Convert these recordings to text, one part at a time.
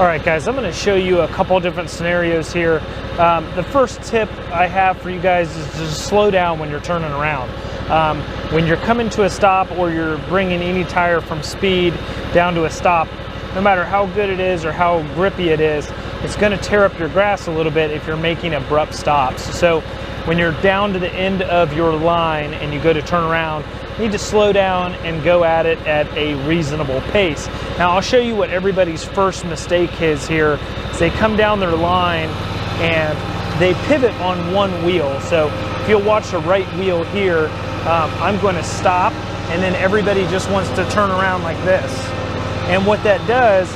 All right, guys, I'm going to show you a couple different scenarios here. The first tip I have for you guys is to just slow down when you're turning around. When you're coming to a stop or you're bringing any tire from speed down to a stop, no matter how good it is or how grippy it is, it's going to tear up your grass a little bit if you're making abrupt stops. So when you're down to the end of your line and you go to turn around, you need to slow down and go at it at a reasonable pace. Now I'll show you what everybody's first mistake is here. Is they come down their line and they pivot on one wheel. So if you'll watch the right wheel here, I'm going to stop, and then everybody just wants to turn around like this. And what that does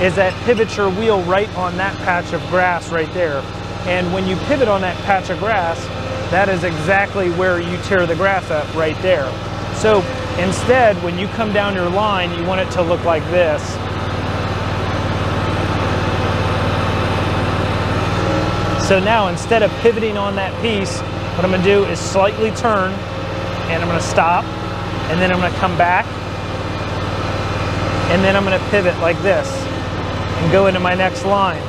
is that pivots your wheel right on that patch of grass right there. And when you pivot on that patch of grass, that is exactly where you tear the grass up right there. So instead, when you come down your line, you want it to look like this. So now, instead of pivoting on that piece, what I'm going to do is slightly turn, and I'm going to stop, and then I'm going to come back, and then I'm going to pivot like this and go into my next line.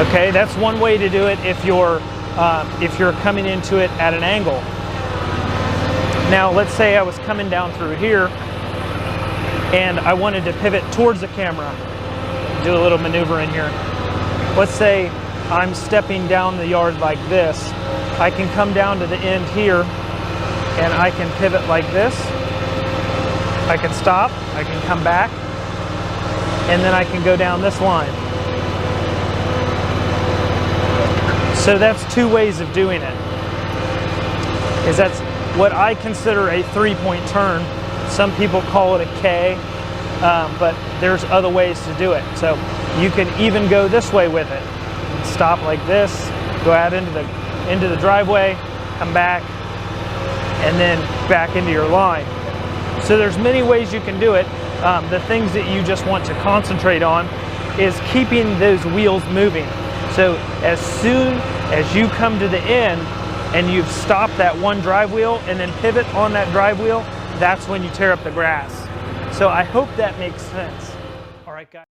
Okay, that's one way to do it if you're coming into it at an angle. Now, let's say I was coming down through here and I wanted to pivot towards the camera. Do a little maneuver in here. Let's say I'm stepping down the yard like this. I can come down to the end here and I can pivot like this. I can stop, I can come back, and then I can go down this line. So that's two ways of doing it. That's what I consider a three-point turn. Some people call it a K, but there's other ways to do it. So you can even go this way with it. Stop like this, go out into the driveway, come back, and then back into your line. So there's many ways you can do it. The things that you just want to concentrate on is keeping those wheels moving. So as soon as you come to the end and you've stopped that one drive wheel and then pivot on that drive wheel, that's when you tear up the grass. So I hope that makes sense. All right, guys.